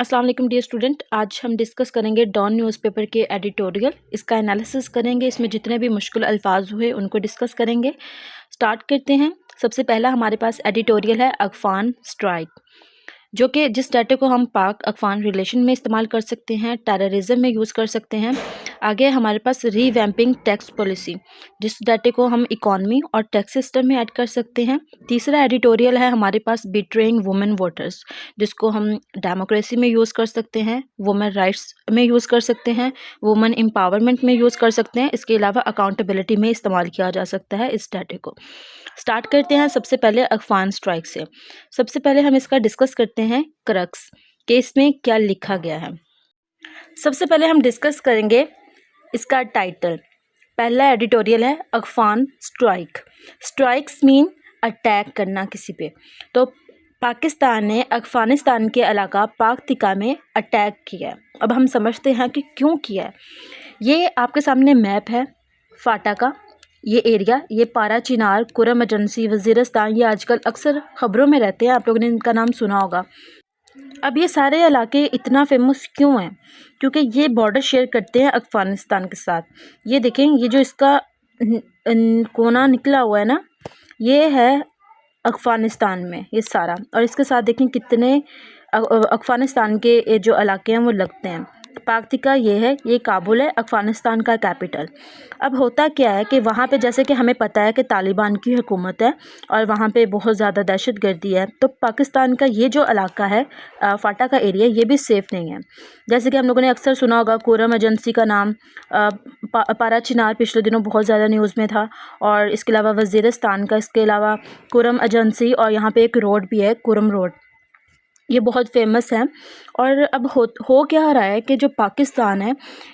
अस्सलाम वालेकुम dear student. आज हम डिस्कस करेंगे डॉन न्यूज़पेपर के एडिटोरियल। इसका एनालिसिस करेंगे, इसमें जितने भी मुश्किल अल्फाज हुए उनको डिस्कस करेंगे। स्टार्ट करते हैं। सबसे पहला हमारे पास एडिटोरियल है अगफान स्ट्राइक, जो कि जिस डाटे को हम पाक अगफान रिलेशन में इस्तेमाल कर सकते हैं, टेररिज्म में यूज़ कर सकते हैं। आगे हमारे पास रीवैम्पिंग टैक्स पॉलिसी, जिस डाटे को हम इकॉनमी और टैक्स सिस्टम में ऐड कर सकते हैं। तीसरा एडिटोरियल है हमारे पास बिट्रेइंग वुमेन वोटर्स, जिसको हम डेमोक्रेसी में यूज़ कर सकते हैं, वुमेन राइट्स में यूज़ कर सकते हैं, वुमेन एम्पावरमेंट में यूज़ कर सकते हैं। इसके अलावा अकाउंटेबिलिटी में इस्तेमाल किया जा सकता है इस डाटे को। स्टार्ट करते हैं सबसे पहले अगफान स्ट्राइक से। सबसे पहले हम इसका डिस्कस करते हैं क्रक्स कि इसमें क्या लिखा गया है। सबसे पहले हम डिस्कस करेंगे इसका टाइटल। पहला एडिटोरियल है अगफान स्ट्राइक। स्ट्राइक्स मीन अटैक करना किसी पे। तो पाकिस्तान ने अफगानिस्तान के इलाका पाक-तिका में अटैक किया है। अब हम समझते हैं कि क्यों किया है। ये आपके सामने मैप है फाटा का, ये एरिया, ये पारा चिनार, कुरम एजेंसी, वज़ीरिस्तान, ये आजकल अक्सर ख़बरों में रहते हैं, आप लोगों ने इनका नाम सुना होगा। अब ये सारे इलाके इतना फेमस क्यों हैं? क्योंकि ये बॉर्डर शेयर करते हैं अफ़गानिस्तान के साथ। ये देखें, ये जो इसका कोना निकला हुआ है ना, ये है अफ़गानिस्तान में ये सारा, और इसके साथ देखें कितने अफ़गानिस्तान के जो इलाके हैं वो लगते हैं। पाक-तिका ये है, ये काबुल है, अफ़गानिस्तान का कैपिटल। अब होता क्या है कि वहाँ पे जैसे कि हमें पता है कि तालिबान की हुकूमत है और वहाँ पे बहुत ज़्यादा दहशतगर्दी है। तो पाकिस्तान का ये जो इलाका है फाटा का एरिया, ये भी सेफ़ नहीं है। जैसे कि हम लोगों ने अक्सर सुना होगा कुरम एजेंसी का नाम, पारा चिनार पिछले दिनों बहुत ज़्यादा न्यूज़ में था, और इसके अलावा वज़ीरिस्तान का, इसके अलावा कुरम एजेंसी, और यहाँ पे एक रोड भी है कुरम रोड, ये बहुत फेमस है। और अब हो क्या रहा है कि जो पाकिस्तान है,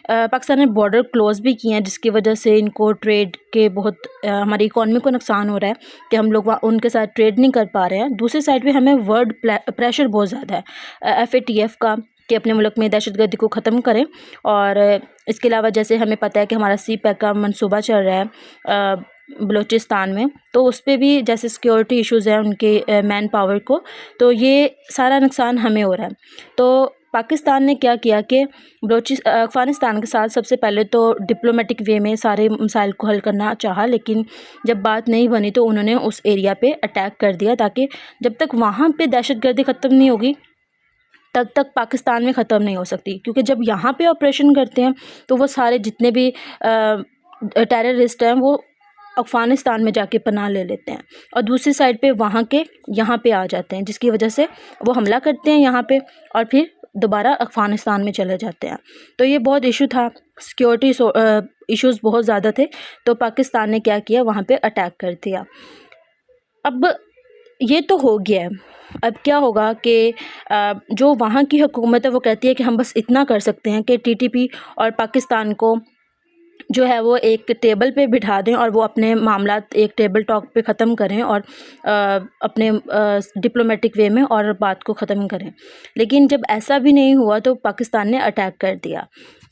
पाकिस्तान ने बॉर्डर क्लोज़ भी किए हैं, जिसकी वजह से इनको ट्रेड के बहुत हमारी इकॉनमी को नुकसान हो रहा है कि हम लोग वहाँ उनके साथ ट्रेड नहीं कर पा रहे हैं। दूसरी साइड पे हमें वर्ल्ड प्रेशर बहुत ज़्यादा है FATF का, कि अपने मुल्क में दहशतगर्दी को ख़त्म करें। और इसके अलावा जैसे हमें पता है कि हमारा CPEC का मनसूबा चल रहा है बलूचिस्तान में, तो उस पर भी जैसे सिक्योरिटी इश्यूज़ हैं उनके मैन पावर को, तो ये सारा नुकसान हमें हो रहा है। तो पाकिस्तान ने क्या किया कि अफ़गानिस्तान के साथ सबसे पहले तो डिप्लोमेटिक वे में सारे मसाइल को हल करना चाहा, लेकिन जब बात नहीं बनी तो उन्होंने उस एरिया पे अटैक कर दिया, ताकि जब तक वहाँ पे दहशतगर्दी ख़त्म नहीं होगी तब तक पाकिस्तान में ख़त्म नहीं हो सकती। क्योंकि जब यहाँ पे ऑपरेशन करते हैं तो वो सारे जितने भी टेररिस्ट हैं वो अफ़गानिस्तान में जाके पनाह ले लेते हैं, और दूसरी साइड पे वहाँ के यहाँ पे आ जाते हैं, जिसकी वजह से वो हमला करते हैं यहाँ पे और फिर दोबारा अफ़गानिस्तान में चले जाते हैं। तो ये बहुत इशू था, सिक्योरिटी इश्यूज़ बहुत ज़्यादा थे, तो पाकिस्तान ने क्या किया, वहाँ पे अटैक कर दिया। अब ये तो हो गया है। अब क्या होगा कि जो वहाँ की हुकूमत है वो कहती है कि हम बस इतना कर सकते हैं कि TTP और पाकिस्तान को जो है वो एक टेबल पे बिठा दें और वो अपने मामलात एक टेबल टॉक पे ख़त्म करें, और अपने डिप्लोमेटिक वे में और बात को ख़त्म करें। लेकिन जब ऐसा भी नहीं हुआ तो पाकिस्तान ने अटैक कर दिया।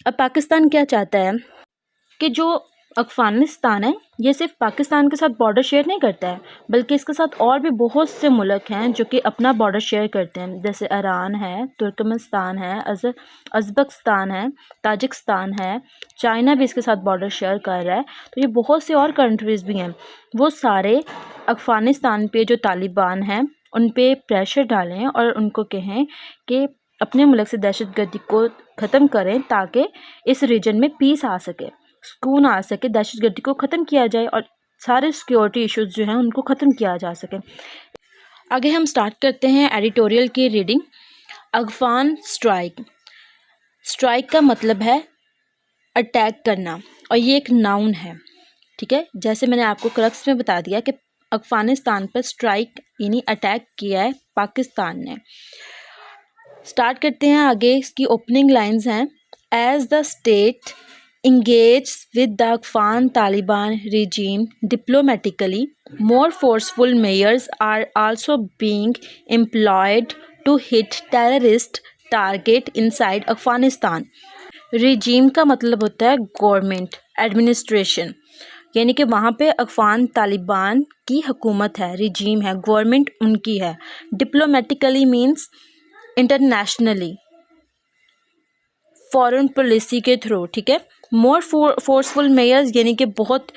अब पाकिस्तान क्या चाहता है कि जो अफ़गानिस्तान है ये सिर्फ पाकिस्तान के साथ बॉर्डर शेयर नहीं करता है, बल्कि इसके साथ और भी बहुत से मुल्क हैं जो कि अपना बॉर्डर शेयर करते हैं, जैसे ईरान है, तुर्कमेनिस्तान है, उज़्बेकिस्तान है, ताजिकिस्तान है, चाइना भी इसके साथ बॉर्डर शेयर कर रहा है। तो ये बहुत से और कंट्रीज़ भी हैं। वो सारे अफ़गानिस्तान पे जो तालिबान हैं उन पे प्रेशर डालें और उनको कहें कि अपने मुल्क से दहशतगर्दी को ख़त्म करें, ताकि इस रीजन में पीस आ सके, सुकून आ सके, दहशतगर्दी को ख़त्म किया जाए और सारे सिक्योरिटी इश्यूज़ जो हैं उनको ख़त्म किया जा सके। आगे हम स्टार्ट करते हैं एडिटोरियल की रीडिंग। अगफान स्ट्राइक। स्ट्राइक का मतलब है अटैक करना, और ये एक नाउन है, ठीक है। जैसे मैंने आपको क्रक्स में बता दिया कि अफ़गानिस्तान पर स्ट्राइक यानी अटैक किया है पाकिस्तान ने। स्टार्ट करते हैं आगे। इसकी ओपनिंग लाइंस हैं, as the state engage with the Afghan Taliban regime diplomatically, more forceful measures are also being employed to hit terrorist target inside Afghanistan. regime का मतलब होता है गवर्नमेंट, एडमिनिस्ट्रेशन, यानी कि वहाँ पे अफ़गान तालिबान की हुकूमत है, regime है, गवर्नमेंट उनकी है। Diplomatically means internationally, foreign policy के थ्रू, ठीक है। मोर फोर्सफुल मेयर्स यानी कि बहुत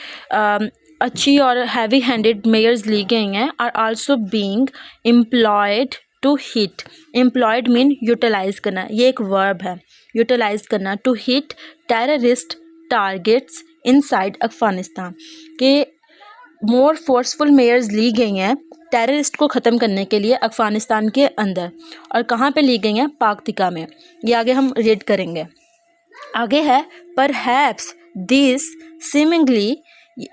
अच्छी और हैवी हैंडेड मेयर्स ली गई हैं। Are also being employed to hit, employed mean utilize करना, ये एक वर्ब है, यूटिलाइज करना, to hit terrorist targets inside Afghanistan, के मोर फोर्सफुल मेयर्स ली गई हैं टेररिस्ट को ख़त्म करने के लिए अफगानिस्तान के अंदर। और कहाँ पे ली गई हैं? पाक्तिका में। ये आगे हम रीड करेंगे। आगे है परहैप्स दिस सीमिंगली,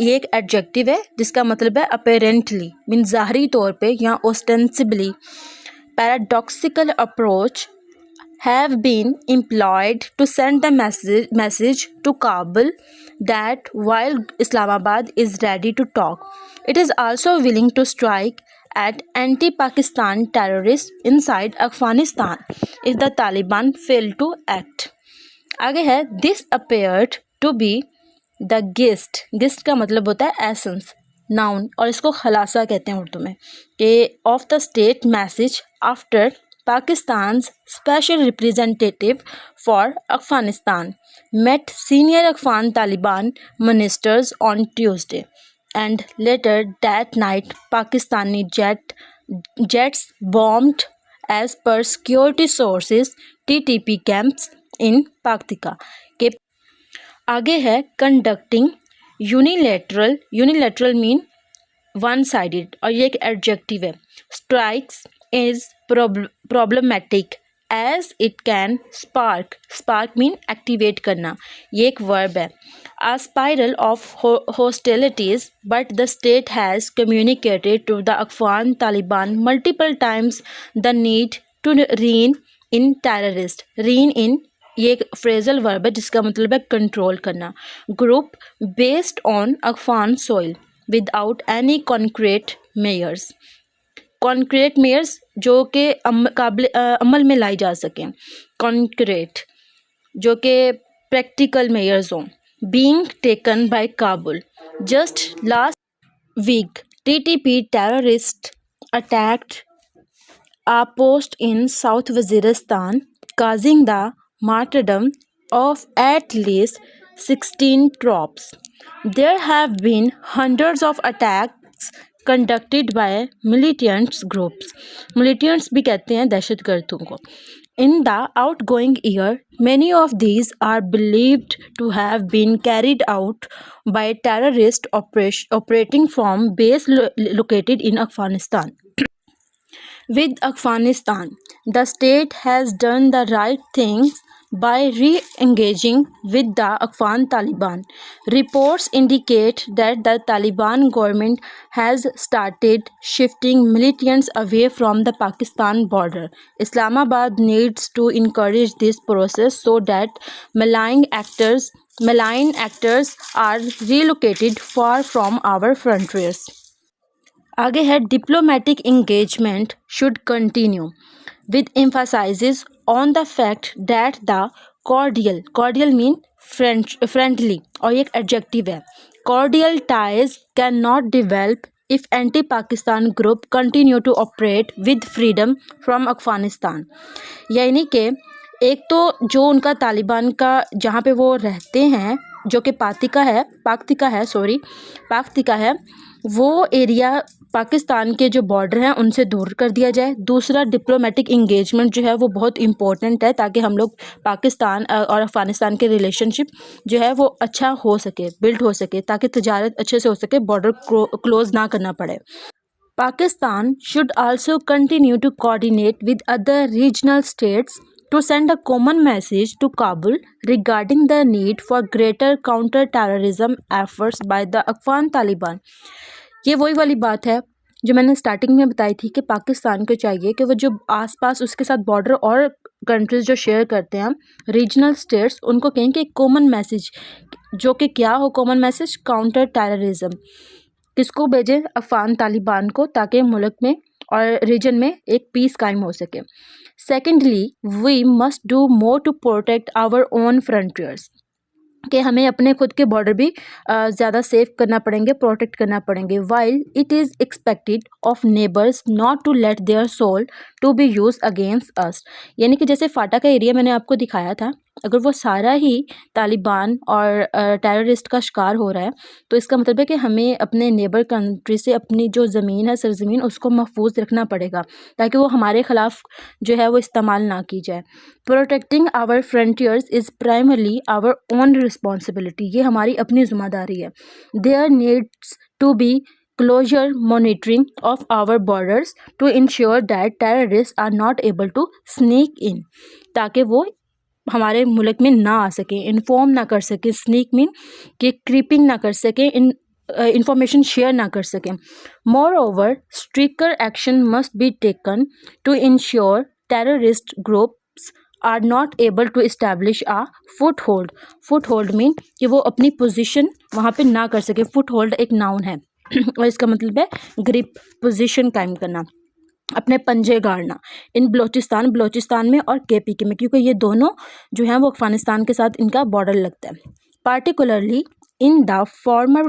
ये एक एडजेक्टिव है जिसका मतलब है अपेरेंटली, मीन ज़ाहरी तौर पे या ostensibly. Paradoxical approach have been employed to send the message to Kabul that while Islamabad is ready to talk, it is also willing to strike at anti-Pakistan terrorists inside Afghanistan if the Taliban fail to act. आगे है this appeared to be the gist का मतलब होता है essence, noun, और इसको खलासा कहते हैं उर्दू में, कि of the state message after Pakistan's special representative for Afghanistan met senior Afghan Taliban ministers on Tuesday, and later that night Pakistani jets bombed, as per security sources, TTP camps in Paktika. के आगे है conducting unilateral mean one sided, और ये एक adjective है। Strikes is problematic as it can spark mean activate करना, ये एक वर्ब है। a spiral of hostilities, but the state has communicated to the Afghan Taliban multiple times the need to rein in terrorist, rein in ये एक phrasal verb है जिसका मतलब है कंट्रोल करना, group based on Afghan soil without any concrete measures, concrete measures जो कि अमल में लाई जा सकें, कॉन्क्रीट जो कि प्रैक्टिकल मेयर्स हों, being taken by Kabul. Just last week TTP terrorist attacked a post in South Waziristan, causing the martyrdom of at least 16 troops. There have been hundreds of attacks conducted by militant groups. Militants भी कहते हैं दहशतगर्दों को। In the outgoing year, many of these are believed to have been carried out by terrorists operating from base located in Afghanistan. With Afghanistan, the state has done the right thing by re-engaging with the Afghan Taliban. Reports indicate that the Taliban government has started shifting militants away from the Pakistan border. Islamabad needs to encourage this process so that malign actors are relocated far from our frontiers. आगे है diplomatic engagement should continue with emphasises on the fact that the cordial mean friendly, और एक adjective है। Cordial ties can not develop if anti Pakistan group continue to operate with freedom from Afghanistan. यानी कि एक तो जो उनका तालिबान का जहाँ पे वो रहते हैं जो कि पाक्तिका है वो एरिया पाकिस्तान के जो बॉर्डर हैं उनसे दूर कर दिया जाए। दूसरा, डिप्लोमेटिक इंगेजमेंट जो है वो बहुत इम्पोर्टेंट है ताकि हम लोग पाकिस्तान और अफ़गानिस्तान के रिलेशनशिप जो है वो अच्छा हो सके, बिल्ड हो सके, ताकि तजारत अच्छे से हो सके, बॉर्डर क्लोज ना करना पड़े। Pakistan should also continue to coordinate with other regional states to send a common message to Kabul regarding the need for greater counter-terrorism efforts by the Afghan Taliban. ये वही वाली बात है जो मैंने स्टार्टिंग में बताई थी कि पाकिस्तान को चाहिए कि वो जो आसपास उसके साथ बॉर्डर और कंट्रीज़ जो शेयर करते हैं रीजनल स्टेट्स, उनको कहें कि एक कॉमन मैसेज, जो कि क्या हो कॉमन मैसेज, काउंटर टेररिज्म, किसको भेजें, अफगान तालिबान को, ताकि मुल्क में और रीजन में एक पीस कायम हो सके। Secondly, we must do more to protect our own frontiers, कि हमें अपने खुद के बॉर्डर भी ज़्यादा सेफ करना पड़ेंगे, प्रोटेक्ट करना पड़ेंगे। While it is expected of neighbours not to let their soil to be use against us. यानी कि जैसे फाटा का एरिया मैंने आपको दिखाया था, अगर वो सारा ही तालिबान और टेररिस्ट का शिकार हो रहा है तो इसका मतलब है कि हमें अपने नेबर कंट्री से अपनी जो ज़मीन है, सरज़मीन, उसको महफूज रखना पड़ेगा ताकि वो हमारे ख़िलाफ़ जो है वो इस्तेमाल ना की जाए। Protecting our frontiers is primarily our own responsibility, ये हमारी अपनी ज़िम्मेदारी है। There needs to be closure monitoring of our borders to ensure that terrorists are not able to sneak in, ताकि वो हमारे मुल्क में ना आ सके, इन्फॉर्म ना कर सके, स्नीक मीन कि क्रीपिंग ना कर सके, इंफॉर्मेशन शेयर ना कर सके। Moreover stricter action must be taken to ensure terrorist groups are not able to establish a foothold. Foothold mean कि वो अपनी पोजिशन वहाँ पे ना कर सके। फुट होल्ड एक नाउन है और इसका मतलब है ग्रिप, पोजीशन कायम करना, अपने पंजे गाड़ना। इन बलोचिस्तान में और केपीके में, क्योंकि ये दोनों जो हैं वो अफगानिस्तान के साथ इनका बॉर्डर लगता है। Particularly in the former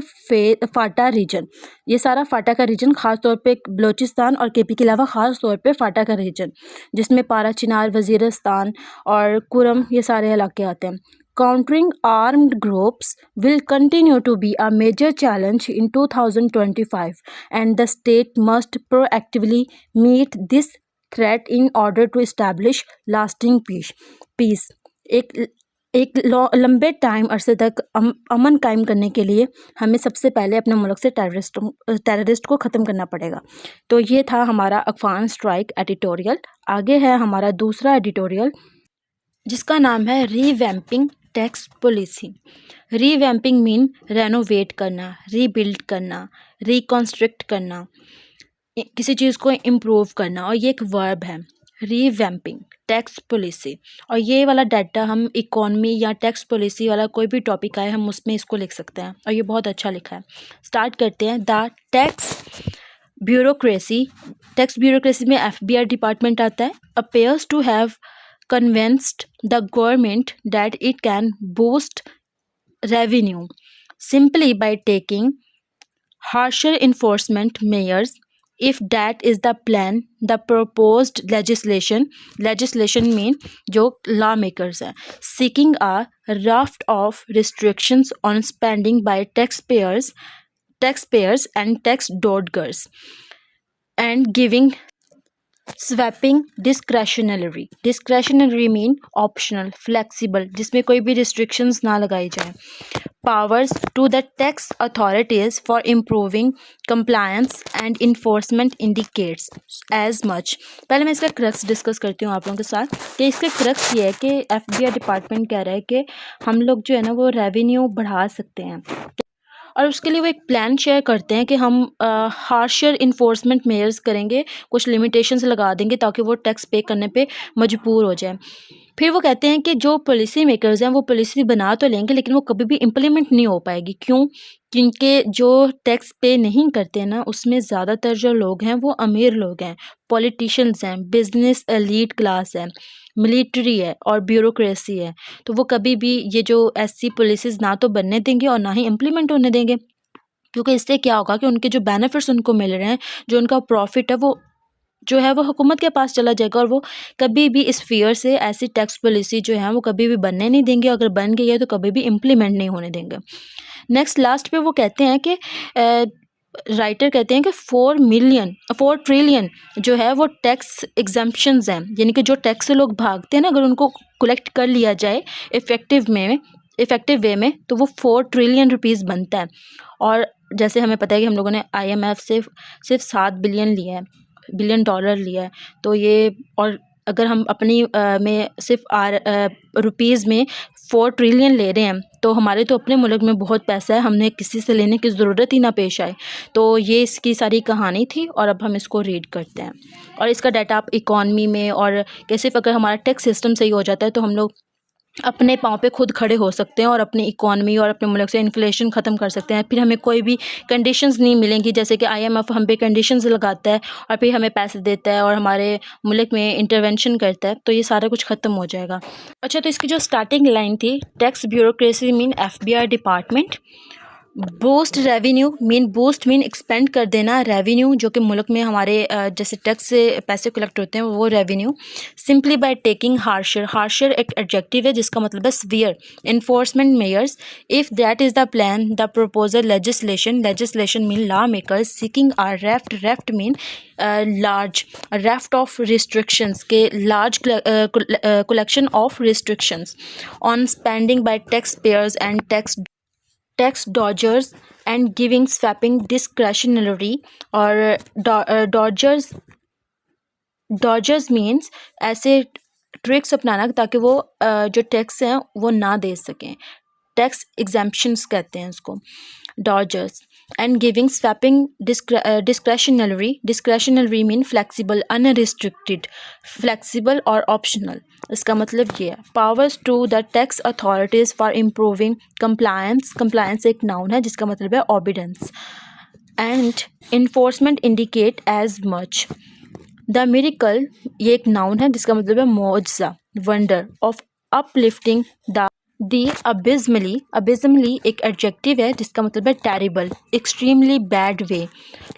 FATA region, ये सारा फाटा का रीजन, ख़ास तौर पे बलोचिस्तान और केपी के अलावा ख़ास तौर पे फाटा का रीजन, जिसमें पारा चिनार, वज़ीरिस्तान और कुरम, ये सारे इलाके आते हैं। Countering armed groups will continue to be a major challenge in 2025, and the state must proactively meet this threat in order to establish lasting peace. एक लंबे टाइम अरसे तक अमन कायम करने के लिए हमें सबसे पहले अपने मुल्क से टेररिस्ट को ख़त्म करना पड़ेगा। तो ये था हमारा अफगान स्ट्राइक एडिटोरियल। आगे है हमारा दूसरा एडिटोरियल जिसका नाम है revamping tax policy. Revamping mean renovate करना, रीबिल्ड करना, रिकॉन्स्ट्रक्ट करना, किसी चीज़ को इम्प्रूव करना, और ये एक वर्ब है, रीवैम्पिंग टैक्स पॉलिसी। और ये वाला डाटा हम इकोनॉमी या टैक्स पॉलिसी वाला कोई भी टॉपिक आए हम उसमें इसको लिख सकते हैं, और ये बहुत अच्छा लिखा है। स्टार्ट करते हैं। The tax bureaucracy, tax bureaucracy में FBI डिपार्टमेंट आता है, appears to have convinced the government that it can boost revenue simply by taking harsher enforcement measures. If that is the plan, the proposed legislation mean जो lawmakers हैं, seeking a raft of restrictions on spending by taxpayers and tax dodgers, and giving sweeping discretionary mean optional, flexible, जिसमें कोई भी restrictions ना लगाई जाए। Powers to the tax authorities for improving compliance and enforcement indicates as much. पहले मैं इसका crux discuss करती हूँ आप लोगों के साथ कि इसका क्रक्स ये है कि FBI डिपार्टमेंट कह रहा है कि हम लोग जो है ना वो रेवेन्यू बढ़ा सकते हैं, और उसके लिए वो एक प्लान शेयर करते हैं कि हम हार्शर इन्फोर्समेंट मेयर्स करेंगे, कुछ लिमिटेशंस लगा देंगे ताकि वो टैक्स पे करने पे मजबूर हो जाए। फिर वो कहते हैं कि जो पॉलिसी मेकर्स हैं वो पॉलिसी बना तो लेंगे लेकिन वो कभी भी इम्प्लीमेंट नहीं हो पाएगी। क्यों? क्योंकि जो टैक्स पे नहीं करते हैं ना उसमें ज़्यादातर जो लोग हैं वो अमीर लोग हैं, पॉलिटिशियंस हैं, बिजनेस एलीट क्लास है, मिलिट्री है और ब्यूरोक्रेसी है। तो वो कभी भी ये जो ऐसी पॉलिसीज़ ना तो बनने देंगे और ना ही इम्प्लीमेंट होने देंगे, क्योंकि इससे क्या होगा कि उनके जो बेनिफिट्स उनको मिल रहे हैं, जो उनका प्रॉफिट है वो जो है वो हुकूमत के पास चला जाएगा, और वो कभी भी इस फियर से ऐसी टैक्स पॉलिसी जो है वो कभी भी बनने नहीं देंगे। अगर बन गई है तो कभी भी इम्प्लीमेंट नहीं होने देंगे। नेक्स्ट लास्ट पे वो कहते हैं कि राइटर कहते हैं कि 4 ट्रिलियन जो है वो टैक्स एग्जम्पशंस हैं, यानी कि जो टैक्स से लोग भागते हैं ना, अगर उनको कलेक्ट कर लिया जाए इफ़ेक्टिव वे में तो वो 4 ट्रिलियन रुपीज़ बनता है। और जैसे हमें पता है कि हम लोगों ने IMF से सिर्फ $7 बिलियन लिया है, तो ये, और अगर हम अपनी में सिर्फ रुपीज़ में 4 ट्रिलियन ले रहे हैं तो हमारे तो अपने मुल्क में बहुत पैसा है, हमने किसी से लेने की ज़रूरत ही ना पेश आए। तो ये इसकी सारी कहानी थी और अब हम इसको रीड करते हैं। और इसका डाटा आप इकॉनमी में, और कि सिर्फ अगर हमारा टैक्स सिस्टम सही हो जाता है तो हम लोग अपने पाँव पे खुद खड़े हो सकते हैं और अपनी इकॉनमी और अपने मुल्क से इन्फ्लेशन ख़त्म कर सकते हैं। फिर हमें कोई भी कंडीशंस नहीं मिलेंगी, जैसे कि IMF हम पे कंडीशंस लगाता है और फिर हमें पैसे देता है और हमारे मुल्क में इंटरवेंशन करता है, तो ये सारा कुछ ख़त्म हो जाएगा। अच्छा, तो इसकी जो स्टार्टिंग लाइन थी, tax bureaucracy mean FBI department boost revenue mean expand कर देना रेवेन्यू जो कि मुल्क में हमारे जैसे टैक्स से पैसे कलेक्ट होते हैं वो revenue. Simply by taking harsher एक एडजेक्टिव है जिसका मतलब है severe enforcement measures if that is the plan the proposal legislation mean law makers seeking a raft mean large raft of restrictions के large collection of restrictions on spending by tax payers and tax dodgers and giving swapping discretionary और dodgers means ऐसे tricks अपनाना ताकि वो जो tax हैं वो ना दे सकें। टैक्स एग्जेम्पशंस कहते हैं उसको dodgers and giving swapping discretionary mean flexible unrestricted flexible और ऑप्शनल। इसका मतलब ये है powers to the tax authorities for improving compliance एक नाउन है जिसका मतलब है obedience and enforcement indicate as much. The miracle ये एक नाउन है जिसका मतलब है मौजज़ा wonder of uplifting the abysmally एक एडजेक्टिव है जिसका मतलब है terrible extremely bad way.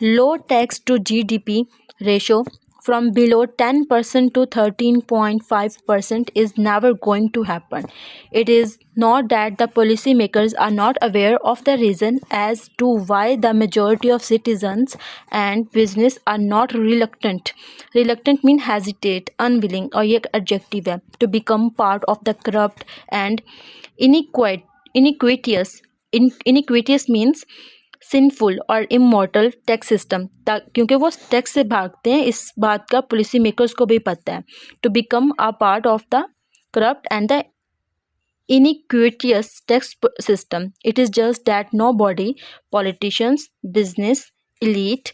Low tax to GDP ratio from below 10% to 13.5% is never going to happen. It is not that the policymakers are not aware of the reason as to why the majority of citizens and business are not reluctant mean hesitate, unwilling और ये एक adjective है to become part of the corrupt and iniquitous means sinful और इमोरटल tax system क्योंकि वो tax से भागते हैं इस बात का पॉलिसी मेकर्स को भी पता है। To become a part of the corrupt and the iniquitous tax system it is just that nobody politicians business elite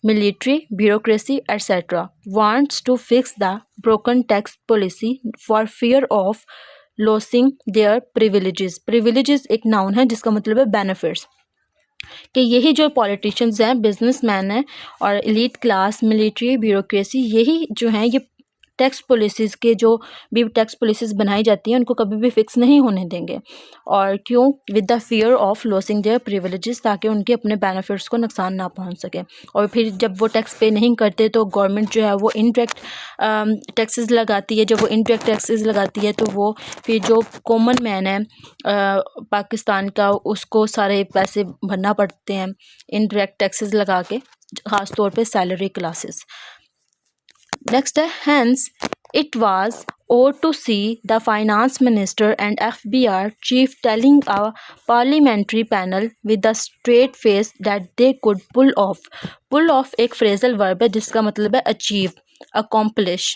military bureaucracy etc wants to fix the broken tax policy for fear of losing their privileges एक noun है जिसका मतलब है benefits कि यही जो politicians हैं businessman हैं और एलीट क्लास मिलिट्री ब्यूरोक्रेसी यही जो हैं ये टैक्स पॉलिसीज़ के जो भी टैक्स पॉलिसीज़ बनाई जाती हैं उनको कभी भी फिक्स नहीं होने देंगे और क्यों with the fear of losing their privileges ताकि उनके अपने बेनिफिट्स को नुकसान ना पहुंच सके। और फिर जब वो टैक्स पे नहीं करते तो गवर्नमेंट जो है वो इनडायरेक्ट टैक्सेस लगाती है। जब वो इनडायरेक्ट टैक्सेस लगाती है तो वो फिर जो कॉमन मैन है पाकिस्तान का उसको सारे पैसे भरना पड़ते हैं इनडायरेक्ट टैक्सेस लगा के ख़ास तौर पे salary classes. Next, hence, it was odd to see the finance minister and FBI chief telling a parliamentary panel with a straight face that they could pull off. Pull off एक phrasal verb है जिसका मतलब है achieve, accomplish.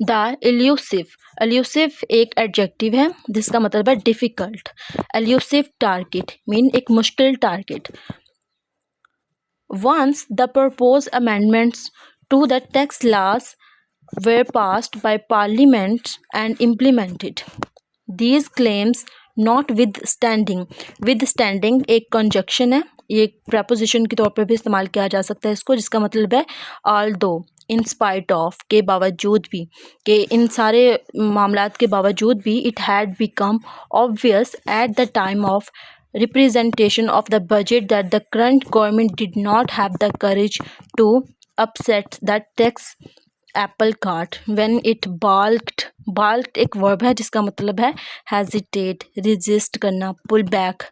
The elusive एक adjective है जिसका मतलब है difficult. Elusive target mean एक मुश्किल target. Once the proposed amendments to the tax laws were passed by parliament and implemented. These claims notwithstanding एक conjunction है ये preposition के तौर पर भी इस्तेमाल किया जा सकता है इसको जिसका मतलब है although in spite of के बावजूद भी कि इन सारे मामलात के बावजूद भी it had become obvious at the time of representation of the budget that the current government did not have the courage to upset the tax apple cart when it balked एक वर्ब है जिसका मतलब है hesitate resist करना pull back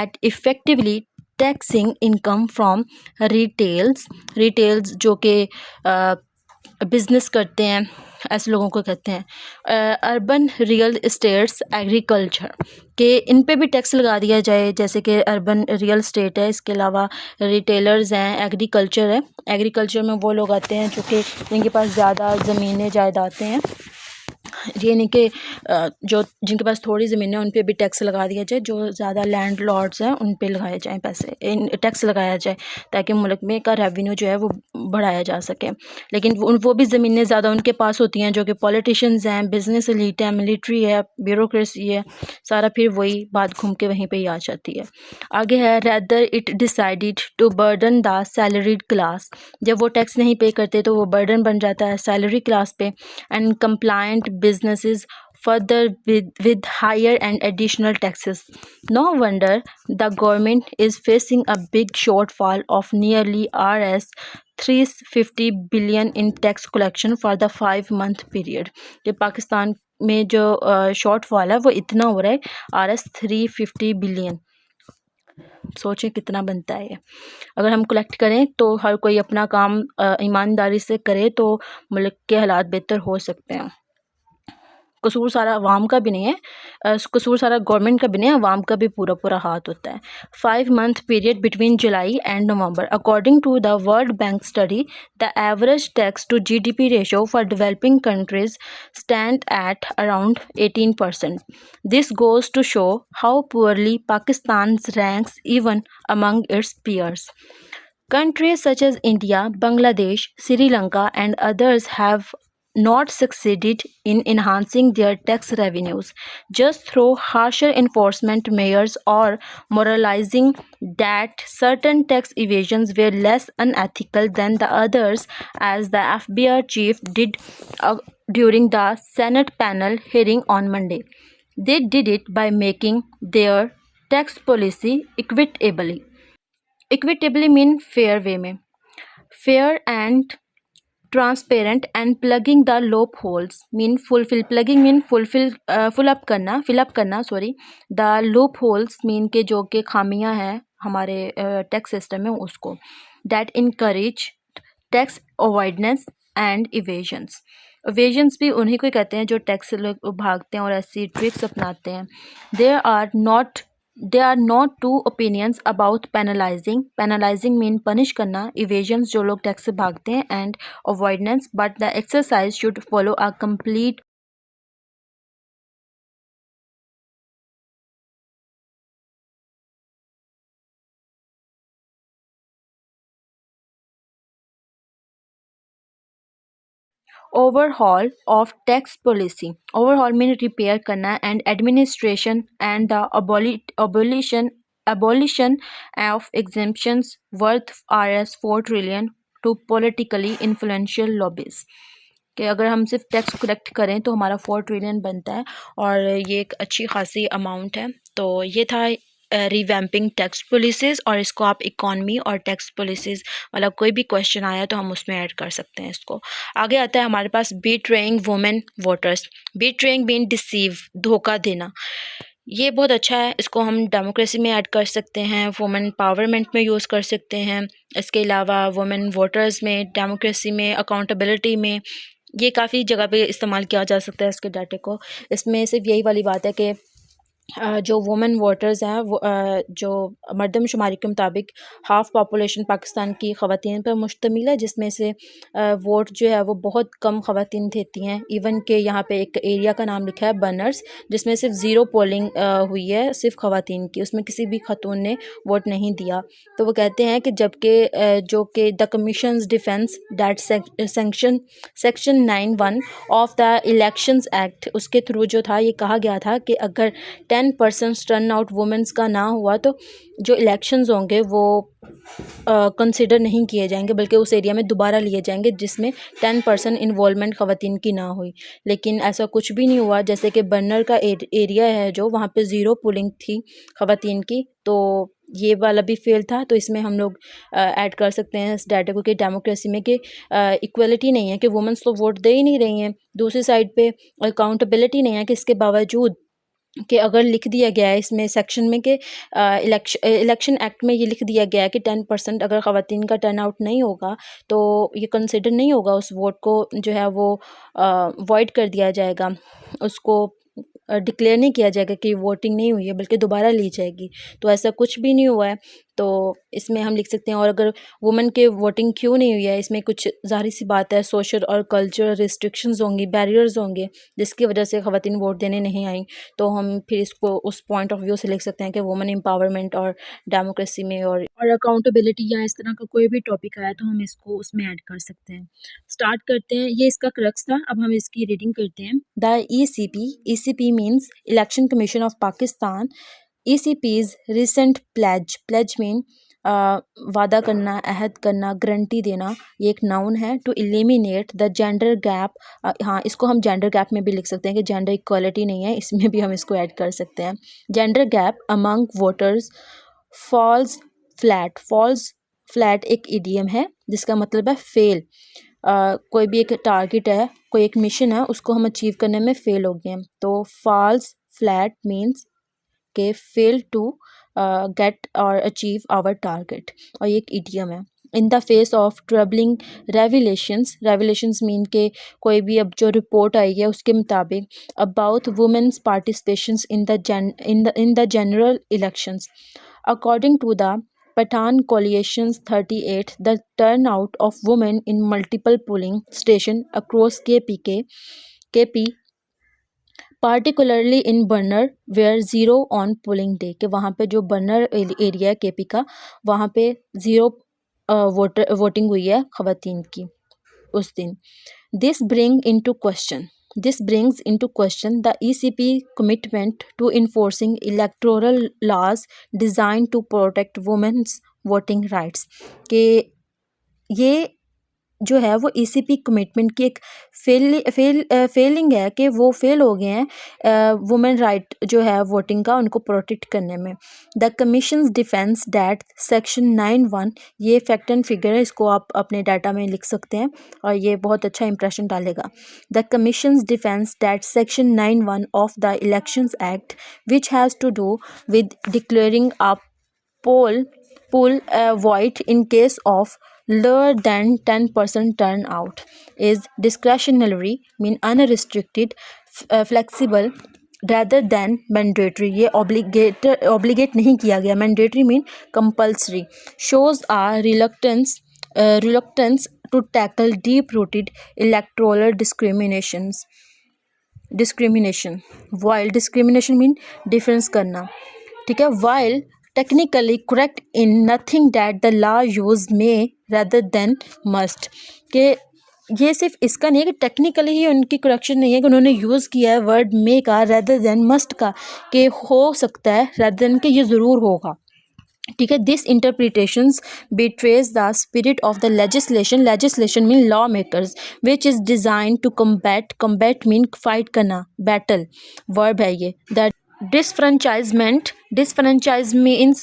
at effectively taxing income from retails जो कि business करते हैं ऐसे लोगों को कहते हैं अर्बन रियल एस्टेट्स एग्रीकल्चर के इन पे भी टैक्स लगा दिया जाए जैसे कि अर्बन रियल एस्टेट है। इसके अलावा रिटेलर्स हैं एग्रीकल्चर है एग्रीकल्चर में वो लोग आते हैं जो कि जिनके पास ज़्यादा ज़मीनें जायदादें हैं ये नहीं कि जो जिनके पास थोड़ी ज़मीन है उन पे भी टैक्स लगा दिया जाए जो ज़्यादा लैंड लॉर्ड्स हैं उन पे लगाए जाएँ पैसे टैक्स लगाया जाए ताकि मुल्क में का रेवेन्यू जो है वो बढ़ाया जा सके। लेकिन वो भी ज़मीनें ज़्यादा उनके पास होती हैं जो कि पॉलिटिशियंस हैं बिजनेस एलीट है मिलिट्री है ब्यूरोक्रेसी है सारा फिर वही बात घूम के वहीं पर ही आ जाती है। आगे है rather it decided to burden the salaried class जब वो टैक्स नहीं पे करते तो वो बर्डन बन जाता है सैलरी क्लास पे and compliant businesses further with higher and additional taxes. No wonder the government is facing a big shortfall of nearly Rs 350 billion in tax collection for the 5 month period. कि पाकिस्तान में जो shortfall है वो इतना हो रहा है Rs 350 बिलियन. सोचें कितना बनता है ये. अगर हम कलेक्ट करें तो हर कोई अपना काम ईमानदारी से करे तो मुल्क के हालात बेहतर हो सकते हैं. कसूर सारा अवाम का भी नहीं है, कसूर सारा गवर्नमेंट का भी नहीं है, अवाम का भी पूरा पूरा हाथ होता है. 5 month period between July and November. According to the World Bank study, the average tax to GDP ratio for developing countries stand at around 18%. This goes to show how poorly Pakistan ranks even among its peers. Countries such as India, Bangladesh, Sri Lanka, and others have not succeeded in enhancing their tax revenues just through harsher enforcement measures or moralizing that certain tax evasions were less unethical than the others, as the FBI chief did during the Senate panel hearing on Monday. They did it by making their tax policy equitably. Equitably mean fair way में, fair and transparent, and plugging the loopholes mean fulfill. Plugging mean fill up करना sorry. The loopholes mean के जो के खामियां हैं हमारे tax system में उसको. That encourage tax avoidance and evasions. Evasions भी उन्हीं को कहते हैं जो टैक्स से लोग भागते हैं और ऐसी ट्रिक्स अपनाते हैं. There are not two opinions about penalizing. Penalizing mean punish करना, evasions जो लोग टैक्स से भागते हैं, and avoidance, but the exercise should follow a complete overhaul of tax policy. Overhaul mean repair करना, and administration, and the abolition of exemptions worth Rs 4 trillion to politically influential lobbies. कि अगर हम सिर्फ tax collect करें तो हमारा 4 trillion बनता है और ये एक अच्छी खासी अमाउंट है. तो ये था रिवैम्पिंग टैक्स पॉलिसीज़, और इसको आप इकॉनमी और टैक्स पॉलिसीज़ वाला कोई भी क्वेश्चन आया तो हम उसमें ऐड कर सकते हैं इसको. आगे आता है हमारे पास बीट्रेइंग वुमेन वोटर्स. बीट्रेइंग मीन डिसीव, धोखा देना. ये बहुत अच्छा है, इसको हम डेमोक्रेसी में ऐड कर सकते हैं, वुमेन पावरमेंट में यूज़ कर सकते हैं. इसके अलावा वुमेन वोटर्स में, डेमोक्रेसी में, अकाउंटेबिलिटी में, ये काफ़ी जगह पे इस्तेमाल किया जा सकता है इसके डाटे को. इसमें सिर्फ यही वाली बात है कि जो वुमेन वोटर्स हैं वो जो मरदमशुमारी के मुताबिक हाफ़ पॉपुलेशन पाकिस्तान की ख़वातीन पर मुश्तमिल है, जिसमें से वोट जो है वो बहुत कम ख़वातीन देती हैं. इवन के यहाँ पे एक एरिया का नाम लिखा है बनर्स, जिसमें सिर्फ 0 पोलिंग हुई है सिर्फ ख़वातीन की, उसमें किसी भी खतून ने वोट नहीं दिया. तो वो कहते हैं कि जबकि जो कि the commissions defence that section 9(1) of the elections act, उसके थ्रू जो था ये कहा गया था कि अगर 10% टर्न आउट वुमेंस का ना हुआ तो जो इलेक्शंस होंगे वो कंसिडर नहीं किए जाएंगे, बल्कि उस एरिया में दोबारा लिए जाएंगे जिसमें 10% इन्वॉल्वमेंट ख़वातीन की ना हुई. लेकिन ऐसा कुछ भी नहीं हुआ. जैसे कि बर्नर का एरिया है जो, वहाँ पे 0 पोलिंग थी ख़वातीन की, तो ये वाला भी फेल था. तो इसमें हम लोग ऐड कर सकते हैं इस डाटा को कि डेमोक्रेसी में कि इक्वलिटी नहीं है, कि वुमेंस तो वोट दे ही नहीं रही हैं. दूसरी साइड पे अकाउंटेबिलिटी नहीं है, कि इसके बावजूद कि अगर लिख दिया गया है इसमें सेक्शन में कि इलेक्शन एक्ट में ये लिख दिया गया है कि 10% अगर ख़वातीन का टर्न आउट नहीं होगा तो ये कंसिडर नहीं होगा, उस वोट को जो है वो वॉइड कर दिया जाएगा, उसको डिक्लेयर नहीं किया जाएगा कि वोटिंग नहीं हुई है, बल्कि दोबारा ली जाएगी. तो ऐसा कुछ भी नहीं हुआ है. तो इसमें हम लिख सकते हैं. और अगर वुमेन के वोटिंग क्यों नहीं हुई है, इसमें कुछ ज़ाहिर सी बात है, सोशल और कल्चरल रिस्ट्रिक्शंस होंगी, बैरियर्स होंगे, जिसकी वजह से ख़वातीन वोट देने नहीं आई. तो हम फिर इसको उस पॉइंट ऑफ व्यू से लिख सकते हैं कि वुमेन एम्पावरमेंट और डेमोक्रेसी में और अकाउंटेबिलिटी या इस तरह का कोई भी टॉपिक आया तो हम इसको उसमें ऐड कर सकते हैं. स्टार्ट करते हैं. ये इसका क्रक्स था. अब हम इसकी रीडिंग करते हैं. The ECP means election commission of Pakistan. ECP's recent pledge mean वादा करना, अहद करना, गारंटी देना, ये एक नाउन है। To eliminate the gender gap, हाँ इसको हम जेंडर गैप में भी लिख सकते हैं कि जेंडर इक्वालिटी नहीं है, इसमें भी हम इसको ऐड कर सकते हैं। Gender gap among voters falls flat. Falls flat एक इडियम है जिसका मतलब है फेल। कोई भी एक टारगेट है, कोई एक मिशन है, उसको हम अचीव करने में फेल हो गए हैं, तो फॉल्स फ्लैट मीन्स के फेल टू गेट और अचीव आवर टारगेट, और ये एक इडियम है। In the face of troubling revelations, revelations mean के कोई भी अब जो रिपोर्ट आई है उसके मुताबिक about women's participations in the general elections, according to the Pathan Coalition's 38, the turnout of women in multiple polling stations across KP particularly in burner were zero on polling day, कि वहाँ पे जो burner area है KP का, वहाँ पे zero voting हुई है ख़वातीन की उस दिन। This brings into question the ECP commitment to enforcing electoral laws designed to protect women's voting rights, कि ये जो है वो ECP कमिटमेंट की एक फेलिंग है, कि वो फेल हो गए हैं वुमेन राइट जो है वोटिंग का, उनको प्रोटेक्ट करने में। The commissions defence that section 9(1), ये फैक्ट एंड फिगर है, इसको आप अपने डाटा में लिख सकते हैं और ये बहुत अच्छा इंप्रेशन डालेगा। The commissions defence that section 9(1) of the elections act which has to do with declaring a poll void in case of lower than 10% turnout is discretionary, mean unrestricted, flexible rather than mandatory, ये obligate नहीं किया गया, mandatory mean compulsory, shows a reluctance to tackle deep-rooted electoral discrimination, while discrimination mean difference करना, ठीक है, while technically correct in nothing that the law use may rather than must, के ये सिर्फ इसका नहीं है कि टेक्निकली ही उनकी करेक्शन नहीं है कि उन्होंने यूज़ किया है वर्ड मे का rather than must का, कि हो सकता है rather than के ये ज़रूर होगा, ठीक है। This interpretations betrays the spirit of the legislation mean law makers which is designed to combat mean fight करना, battle verb है ये। the disfranchisement means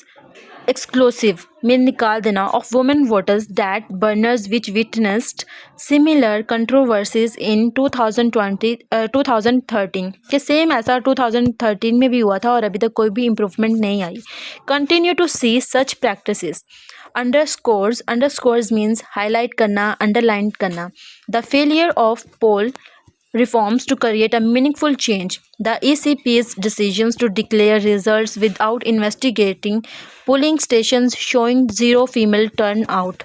exclusive mean निकाल देना of women voters that burners which witnessed similar controversies in 2013, कि same ऐसा 2013 में भी हुआ था और अभी तक कोई भी इम्प्रूवमेंट नहीं आई। continue to see such practices, underscores means highlight करना, underline करना, the failure of poll reforms to create a meaningful change, the ECP's decisions to declare results without investigating polling stations showing zero female turnout,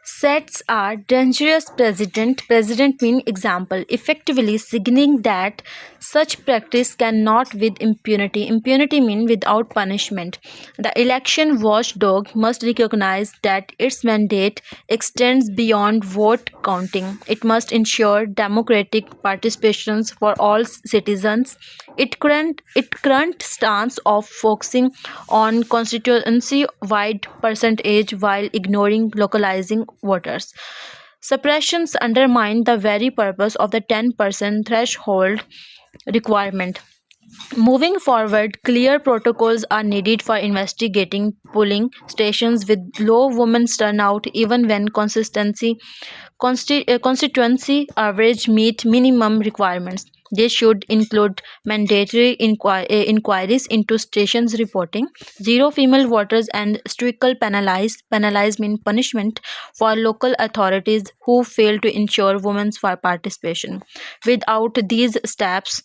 sets a dangerous precedent mean example, effectively signaling that such practice cannot with impunity mean without punishment. The election watchdog must recognize that its mandate extends beyond vote counting. It must ensure democratic participations for all citizens. Its current stance of focusing on constituency-wide percentage while ignoring localizing voters suppressions undermine the very purpose of the 10% threshold requirement. Moving forward, clear protocols are needed for investigating polling stations with low women's turnout, even when constituency average meet minimum requirements. This should include mandatory inquiries into stations reporting, zero female voters, and strictly penalize mean punishment for local authorities who fail to ensure women's participation. Without these steps,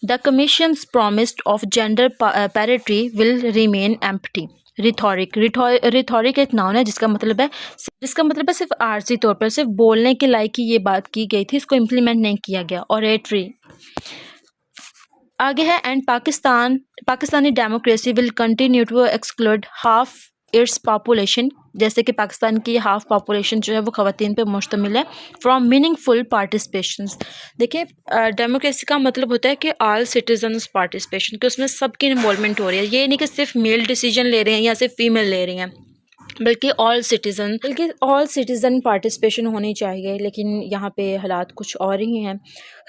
the Commission's promise of gender parity will remain empty. रिथॉरिक एक noun है जिसका मतलब है सिर्फ RC तौर पर सिर्फ बोलने के लायक ही ये बात की गई थी, इसको इम्प्लीमेंट नहीं किया गया। ऑरेटरी आगे है, and Pakistani democracy will continue to exclude half its population, जैसे कि पाकिस्तान की हाफ पॉपुलेशन जो है वो ख़वातीन पे मुश्तमिल है, फ्रॉम मीनिंगफुल पार्टिसिपेशंस। देखिए डेमोक्रेसी का मतलब होता है कि ऑल सिटीजन्स पार्टिसिपेशन, कि उसमें सबकी इन्वॉल्वमेंट हो रही है। ये नहीं कि सिर्फ मेल डिसीजन ले रहे हैं या सिर्फ फीमेल ले रही हैं, बल्कि ऑल सिटीज़न पार्टिसिपेशन होनी चाहिए। लेकिन यहाँ पे हालात कुछ और ही हैं।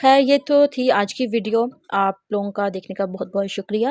खैर, ये तो थी आज की वीडियो। आप लोगों का देखने का बहुत बहुत शुक्रिया।